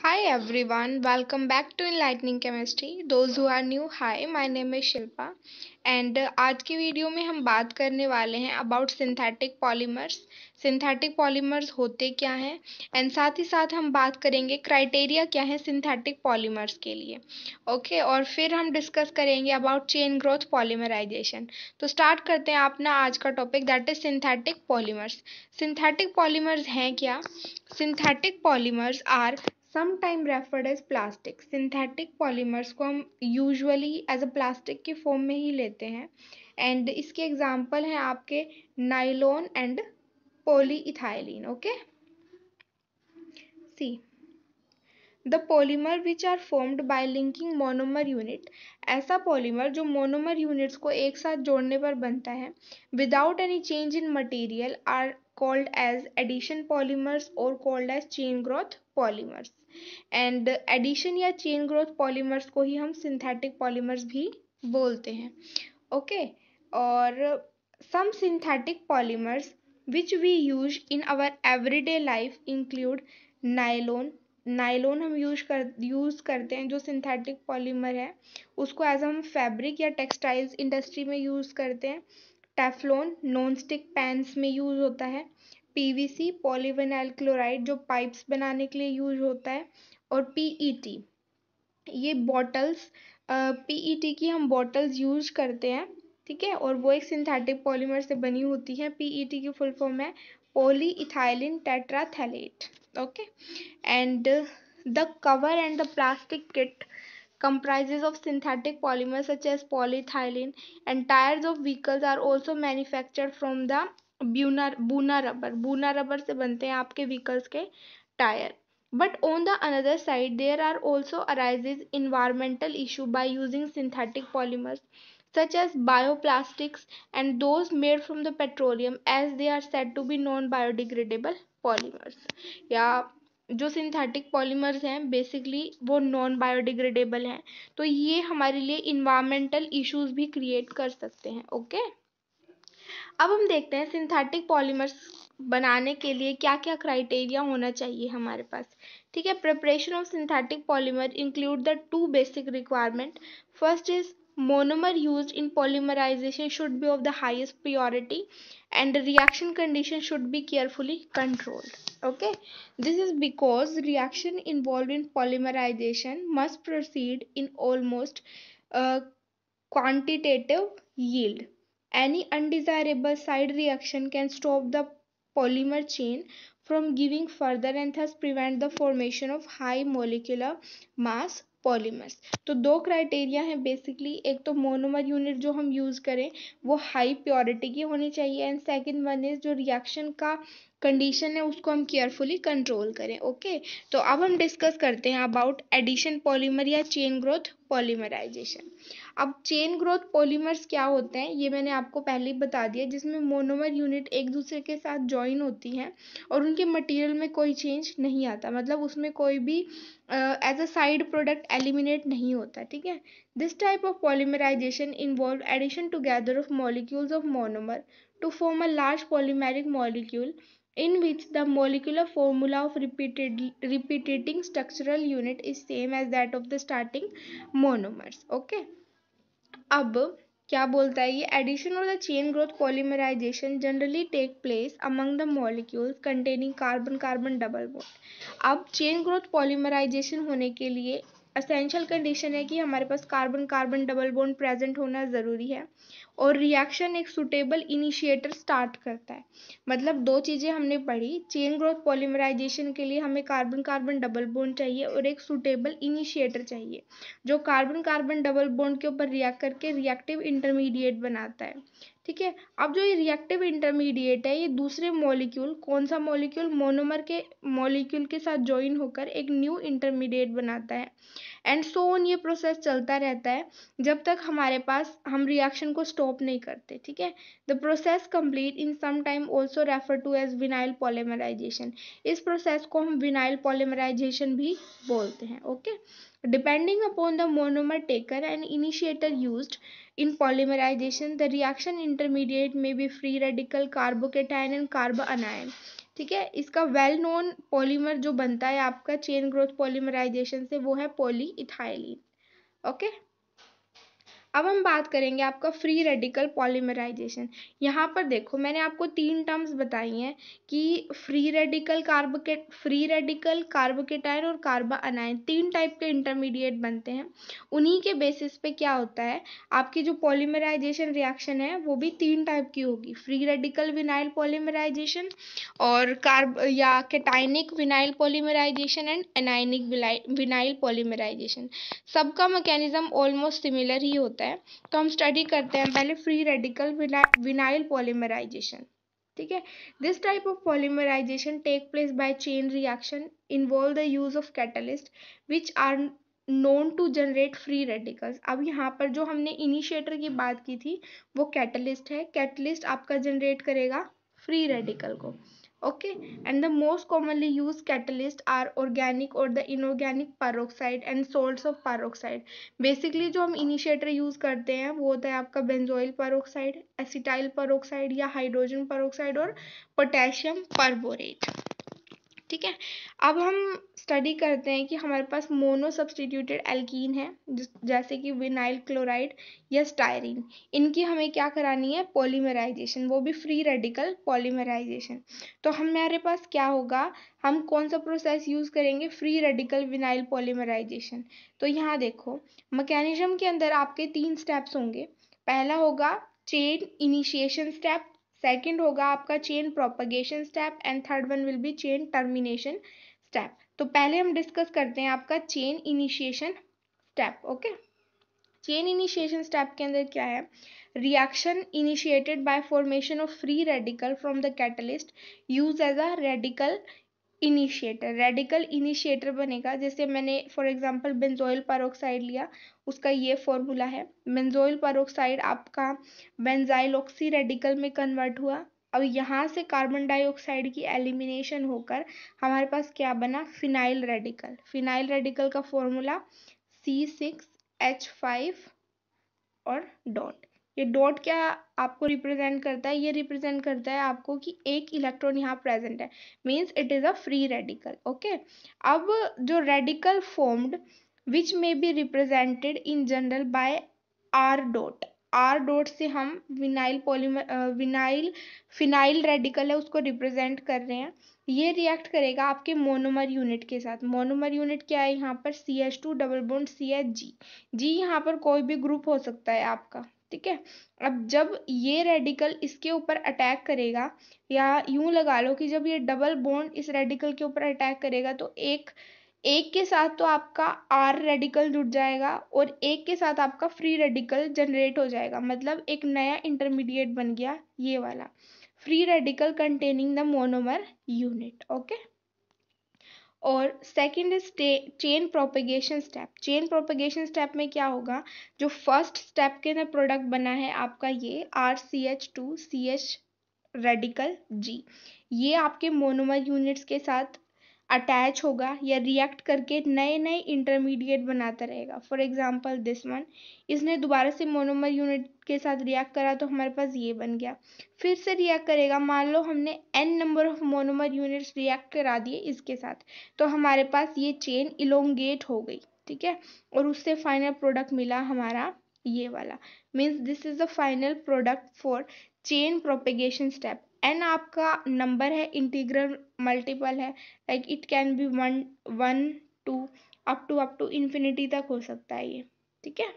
Hi everyone, welcome back to Enlightening Chemistry. Those who are new, hi, my name is Shilpa and आज की video में हम बात करने वाले हैं about synthetic polymers. Synthetic polymers होते क्या हैं एंड साथ ही साथ हम बात करेंगे क्राइटेरिया क्या है सिंथेटिक पॉलीमर्स के लिए। ओके और फिर हम डिस्कस करेंगे अबाउट चेन ग्रोथ पॉलीमराइजेशन। तो स्टार्ट करते हैं अपना आज का topic that is synthetic polymers. Synthetic polymers हैं क्या? Synthetic polymers are sometime referred as plastic. Synthetic polymers को हम यूजुअली एज अ प्लास्टिक के फॉर्म में ही लेते हैं एंड इसके एग्जांपल हैं आपके nylon and polyethylene. Okay see the polymer which are formed by linking monomer unit. ऐसा पॉलीमर जो मोनोमर यूनिट्स को एक साथ जोड़ने पर बनता है without any change in material are called as addition polymers or called as chain growth polymers and addition या chain growth polymers को ही हम synthetic polymers भी बोलते हैं। ओके और some synthetic polymers which we use in our everyday life include nylon। Nylon हम use करते हैं जो सिंथेटिक पॉलीमर है उसको एज हम फैब्रिक या टेक्सटाइल्स इंडस्ट्री में यूज करते हैं। टेफ्लॉन नॉन स्टिक पैन्स में यूज होता है। पीवीसी पॉलीविनाइल क्लोराइड जो पाइप्स बनाने के लिए यूज होता है। और पीईटी ये बॉटल्स, पीईटी की हम बॉटल्स यूज करते हैं, ठीक है, और वो एक सिंथेटिक पॉलीमर से बनी होती है। पीईटी की फुल फॉर्म है polyethylene terephthalate. Okay and the cover and the plastic kit comprises of synthetic polymers such as polyethylene and tires of vehicles are also manufactured from the buna rubber। buna rubber से बनते हैं आपके vehicles के tyre. but on the another side there are also arises environmental issue by using synthetic polymers such as bioplastics and those made from the petroleum as they are said to be non biodegradable polymers। या जो synthetic polymers हैं basically वो non biodegradable हैं तो ये हमारे लिए environmental issues भी क्रिएट कर सकते हैं। ओके अब हम देखते हैं सिंथेटिक पॉलीमर्स बनाने के लिए क्या क्या क्राइटेरिया होना चाहिए हमारे पास। ठीक है, preparation of synthetic polymer include the two basic requirement. First is monomer used in polymerization should be of the highest purity and the reaction condition should be carefully controlled। Okay, this is because reaction involved in polymerization must proceed in almost uh, quantitative yield। Any undesirable side reaction can stop the polymer chain from giving further and thus prevent the formation of high molecular mass polymers. तो दो criteria हैं basically, एक तो monomer unit जो हम use करें वो high purity की होनी चाहिए एंड सेकंड वन इज जो रिएक्शन का कंडीशन है उसको हम केयरफुली कंट्रोल करें। ओके तो अब हम डिस्कस करते हैं अबाउट एडिशन पॉलीमर या चेन ग्रोथ पॉलीमराइजेशन। अब चेन ग्रोथ पॉलीमर्स क्या होते हैं ये मैंने आपको पहले ही बता दिया, जिसमें मोनोमर यूनिट एक दूसरे के साथ ज्वाइन होती हैं और उनके मटेरियल में कोई चेंज नहीं आता, मतलब उसमें कोई भी as a side product eliminate नहीं होता। ठीक है, this type of polymerisation involve addition together of molecules of monomer to form a large polymeric molecule in which the molecular formula of repeating structural unit is same as that of the starting monomers। okay अब क्या बोलता है ये, addition और the chain growth polymerization generally take place among the molecules containing carbon carbon double bond. अब chain growth polymerization होने के लिए असेंशियल कंडीशन है कि हमारे पास carbon carbon double bond present होना ज़रूरी है और रिएक्शन एक सुटेबल इनिशिएटर स्टार्ट करता है। मतलब दो चीज़ें हमने पढ़ी, चेन ग्रोथ पॉलीमराइजेशन के लिए हमें कार्बन कार्बन डबल बॉन्ड चाहिए और एक सुटेबल इनिशिएटर चाहिए जो कार्बन कार्बन डबल बॉन्ड के ऊपर रिएक्ट करके रिएक्टिव इंटरमीडिएट बनाता है। ठीक है, अब जो ये रिएक्टिव इंटरमीडिएट है ये दूसरे मॉलिक्यूल, कौन सा मॉलिक्यूल, मोनोमर के मॉलिक्यूल के साथ ज्वाइन होकर एक न्यू इंटरमीडिएट बनाता है एंड सो ऑन। ये प्रोसेस चलता रहता है जब तक हमारे पास हम रिएक्शन को स्टॉप नहीं करते। ठीक है, the process complete in some time also refer to as vinyl polymerisation. इस प्रोसेस को हम विनाइल पॉलीमराइजेशन भी बोलते हैं। Okay depending upon the monomer taken and initiator used in polymerization the reaction intermediate may be free radical carbocation and carbanion। ठीक है। इसका well known polymer जो बनता है आपका चेन ग्रोथ पॉलीमराइजेशन से, वो है पॉलीइथाइलिन। ओके, अब हम बात करेंगे आपका फ्री रेडिकल पॉलीमराइजेशन। यहाँ पर देखो मैंने आपको 3 टर्म्स बताई हैं कि फ्री रेडिकल कार्बोकेटायन और कार्बा अनायन 3 टाइप के इंटरमीडिएट बनते हैं। उन्हीं के बेसिस पे क्या होता है, आपकी जो पॉलीमराइजेशन रिएक्शन है वो भी 3 टाइप की होगी, फ्री रेडिकल विनाइल पॉलीमराइजेशन और कार्ब या cationic vinyl polymerisation and anionic vinyl polymerisation. सबका मैकेनिज्म ऑलमोस्ट सिमिलर ही होता है। तो हम स्टडी करते हैं पहले फ्री रेडिकल विनाइल पॉलीमराइजेशन। ठीक है, this type of polymerisation take place by chain reaction involve the use of catalyst which are known to generate free radicals. अब यहाँ पर जो हमने इनिशिएटर की बात की थी वो कैटलिस्ट है। कैटलिस्ट आपका जनरेट करेगा फ्री रेडिकल को। okay, and the most commonly used catalyst are organic or the inorganic peroxide and salts of peroxide। Basically जो हम इनिशिएटर यूज करते हैं वो होता है आपका बेंजोइल पेरोक्साइड, एसिटाइल पेरोक्साइड या हाइड्रोजन पेरोक्साइड और पोटेशियम परबोरेट। ठीक है, अब हम स्टडी करते हैं कि हमारे पास मोनो सब्सटीट्यूटेड एल्कीन है जैसे कि विनाइल क्लोराइड या स्टायरीन। इनकी हमें क्या करानी है, पॉलीमराइजेशन, वो भी फ्री रेडिकल पॉलीमराइजेशन। तो हमारे पास क्या होगा, हम कौन सा प्रोसेस यूज करेंगे, फ्री रेडिकल विनाइल पॉलीमराइजेशन। तो यहाँ देखो मैकेनिज्म के अंदर आपके 3 स्टेप्स होंगे। पहला होगा चेन इनिशिएशन स्टेप, सेकंड होगा आपका chain propagation step and third one will be chain termination step. तो पहले हम डिस्कस करते हैं आपका chain initiation step. Okay, chain initiation step के अंदर क्या है, reaction initiated by formation of free radical from the catalyst use as a radical initiator. Radical initiator बनेगा, जैसे मैंने फॉर एग्जांपल बेंजोइल पेरोक्साइड लिया, उसका ये फॉर्मूला है। बेंजोइल पेरोक्साइड आपका बेंजाइल ऑक्सी रेडिकल में कन्वर्ट हुआ। अब यहाँ से कार्बन डाइऑक्साइड की एलिमिनेशन होकर हमारे पास क्या बना, फिनाइल रेडिकल। फिनाइल रेडिकल का फॉर्मूला C6H5 और डॉट। ये डॉट क्या आपको रिप्रेजेंट करता है, ये रिप्रेजेंट करता है आपको कि एक इलेक्ट्रॉन यहाँ प्रेजेंट है, means it is a free radical. Okay, अब जो radical formed which may be represented in general by R dot, R dot से हम फिनाइल रेडिकल है उसको रिप्रेजेंट कर रहे हैं। ये रिएक्ट करेगा आपके मोनोमर यूनिट के साथ। मोनोमर यूनिट क्या है यहाँ पर, CH2 डबल बॉन्ड CH जी यहाँ पर कोई भी ग्रुप हो सकता है आपका। ठीक है, अब जब ये रेडिकल इसके ऊपर अटैक करेगा, या यूं लगा लो कि जब ये डबल बॉन्ड इस रेडिकल के ऊपर अटैक करेगा तो एक एक के साथ तो आपका आर रेडिकल जुड़ जाएगा और एक के साथ आपका फ्री रेडिकल जनरेट हो जाएगा, मतलब एक नया इंटरमीडिएट बन गया ये वाला free radical containing the monomer unit. Okay, और second is chain propagation step. Chain propagation step में क्या होगा, जो फर्स्ट स्टेप के अंदर प्रोडक्ट बना है आपका ये RCH2CH रेडिकल G, ये आपके मोनोमर यूनिट्स के साथ अटैच होगा या रिएक्ट करके नए नए इंटरमीडिएट बनाता रहेगा। फॉर एग्जांपल दिस वन, इसने दोबारा से मोनोमर यूनिट के साथ रिएक्ट करा तो हमारे पास ये बन गया। फिर से रिएक्ट करेगा, मान लो हमने n number of monomer units react करा दिए इसके साथ, तो हमारे पास ये चेन इलोंगेट हो गई। ठीक है, और उससे फाइनल प्रोडक्ट मिला हमारा ये वाला, means this is the final product for chain propagation step. n आपका नंबर है, इंटीग्रल मल्टीपल है, like it can be 1 2 up to infinity तक हो सकता है ये। ठीक है,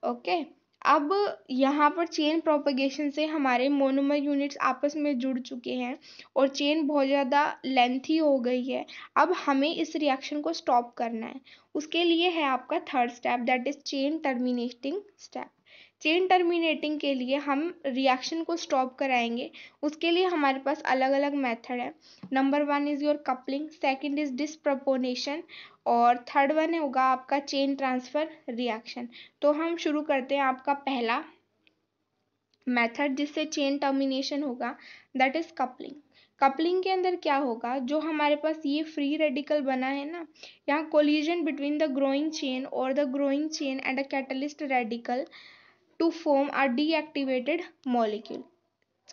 ओके, अब यहाँ पर चेन प्रोपेगेशन से हमारे मोनोमर यूनिट्स आपस में जुड़ चुके हैं और चेन बहुत ज़्यादा लेंथी हो गई है। अब हमें इस रिएक्शन को स्टॉप करना है, उसके लिए है आपका third step, that is chain terminating step. Chain terminating के लिए हम रिएक्शन को स्टॉप कराएंगे, उसके लिए हमारे पास अलग अलग मेथड है। Number 1 is your coupling, second is disproportionation और थर्ड वन होगा आपका चेन ट्रांसफर रिएक्शन। तो हम शुरू करते हैं आपका पहला मेथड जिससे चेन टर्मिनेशन होगा, दैट इज कपलिंग। कपलिंग के अंदर क्या होगा, जो हमारे पास ये फ्री रेडिकल बना है ना, यहाँ collision between the growing chain और the growing chain and a catalyst radical to form a deactivated molecule।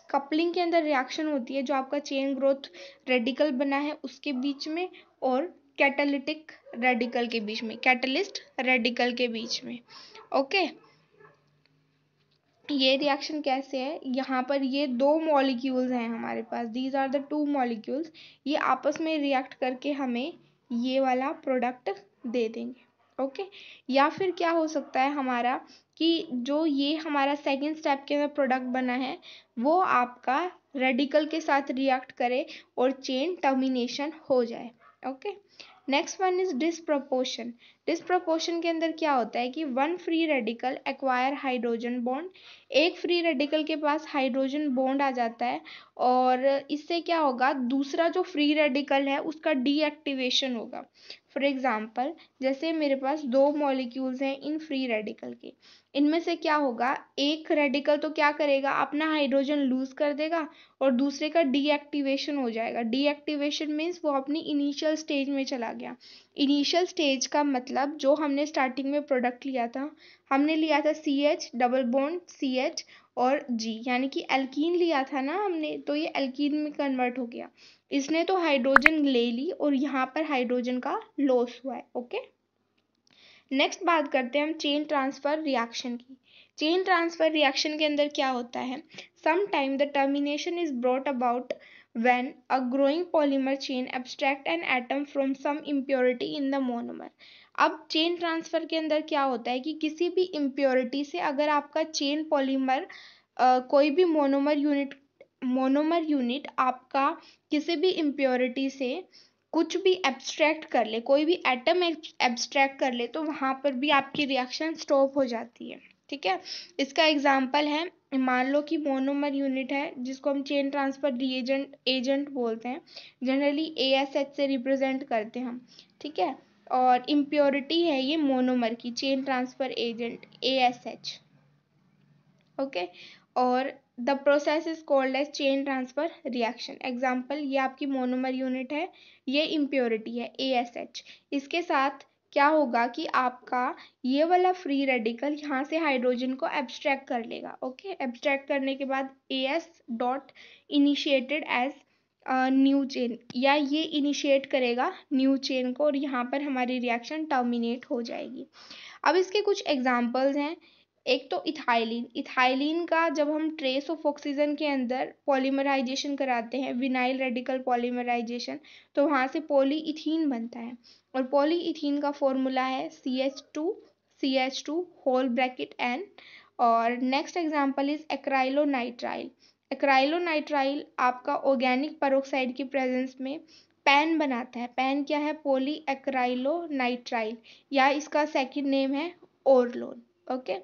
Coupling के अंदर रिएक्शन होती है जो आपका चेन ग्रोथ रेडिकल बना है उसके बीच में और कैटालिटिक रेडिकल के बीच में, कैटलिस्ट रेडिकल के बीच में। ओके, ये रिएक्शन कैसे है, यहाँ पर ये दो मॉलिक्यूल्स हैं हमारे पास, these are the two molecules, ये आपस में रिएक्ट करके हमें ये वाला प्रोडक्ट दे देंगे। ओके, या फिर क्या हो सकता है हमारा कि जो ये हमारा सेकेंड स्टेप के अंदर प्रोडक्ट बना है वो आपका रेडिकल के साथ रिएक्ट करे और चेन टर्मिनेशन हो जाए। Okay, next one is disproportion. Disproportion के अंदर क्या होता है कि one free radical acquire hydrogen bond, एक फ्री रेडिकल के पास हाइड्रोजन बॉन्ड आ जाता है और इससे क्या होगा, दूसरा जो फ्री रेडिकल है उसका डीएक्टिवेशन होगा। फॉर एग्जाम्पल, जैसे मेरे पास दो मॉलिक्यूल्स हैं इन फ्री रेडिकल के, इनमें से क्या होगा, एक रेडिकल तो क्या करेगा, अपना हाइड्रोजन लूज कर देगा और दूसरे का डीएक्टिवेशन हो जाएगा। डीएक्टिवेशन मीन्स वो अपनी इनिशियल स्टेज में चला गया। इनिशियल स्टेज का मतलब जो हमने स्टार्टिंग में प्रोडक्ट लिया था, हमने लिया था CH डबल बॉन्ड CH और G, यानी कि एल्कीन लिया था ना हमने, तो ये एल्कीन में कन्वर्ट हो गया। इसने तो हाइड्रोजन ले ली और यहाँ पर हाइड्रोजन का लॉस हुआ है। ओके, नेक्स्ट बात करते हैं हम चेन ट्रांसफर रिएक्शन की। चेन ट्रांसफर रिएक्शन के अंदर क्या होता है, some time the termination is brought about when a growing polymer chain abstract an atom from some impurity in the monomer। अब चेन ट्रांसफर के अंदर क्या होता है कि किसी भी इम्प्योरिटी से अगर आपका चेन पॉलीमर कोई भी मोनोमर यूनिट आपका किसी भी इम्प्योरिटी से कुछ भी एब्स्ट्रैक्ट कर ले, कोई भी एटम एब्स्ट्रैक्ट कर ले, तो वहां पर भी आपकी रिएक्शन स्टॉप हो जाती है। ठीक है, इसका एग्जांपल है, मान लो कि मोनोमर यूनिट है जिसको हम चेन ट्रांसफर रिएजेंट एजेंट बोलते हैं, जनरली ASH से रिप्रेजेंट करते हैं हम। ठीक है, और इम्प्योरिटी है ये मोनोमर की, chain transfer agent ASH। Okay, और the process is called as chain transfer reaction. Example, ये आपकी मोनोमर यूनिट है, ये इम्प्योरिटी है ASH, इसके साथ क्या होगा कि आपका ये वाला फ्री रेडिकल यहाँ से हाइड्रोजन को एब्स्ट्रैक्ट कर लेगा। ओके, एब्स्ट्रैक्ट करने के बाद AS dot initiated as new chain, या ये इनिशिएट करेगा न्यू चेन को और यहाँ पर हमारी रिएक्शन टर्मिनेट हो जाएगी। अब इसके कुछ एग्जाम्पल्स हैं, एक तो इथाइलिन। इथाइलिन का जब हम ट्रेस ऑफ ऑक्सीजन के अंदर पॉलीमराइजेशन कराते हैं, विनाइल रेडिकल पॉलीमराइजेशन, तो वहाँ से पॉलीइथीन बनता है और पॉलीइथीन का फॉर्मूला है CH2 होल ब्रैकेट N। और next example is acrylonitrile. Acrylonitrile आपका ऑर्गेनिक पेरोक्साइड की प्रेजेंस में पैन बनाता है। पैन क्या है, पॉली एक्राइलोनाइट्राइल, या इसका सेकंड नेम है ओरलोन। ओके,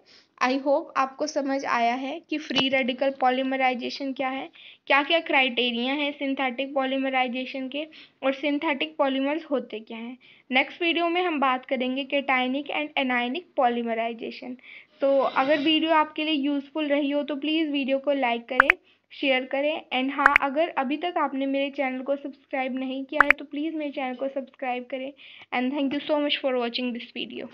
आई होप आपको समझ आया है कि फ्री रेडिकल पॉलीमराइजेशन क्या है, क्या क्या क्राइटेरिया है सिंथेटिक पॉलीमराइजेशन के, और सिंथेटिक पॉलीमर्स होते क्या हैं। नेक्स्ट वीडियो में हम बात करेंगे कैटायनिक एंड एनायनिक पॉलीमराइजेशन। तो अगर वीडियो आपके लिए यूजफुल रही हो तो प्लीज़ वीडियो को लाइक करें, शेयर करें, एंड हाँ, अगर अभी तक आपने मेरे चैनल को सब्सक्राइब नहीं किया है तो प्लीज़ मेरे चैनल को सब्सक्राइब करें। And thank you so much for watching this video.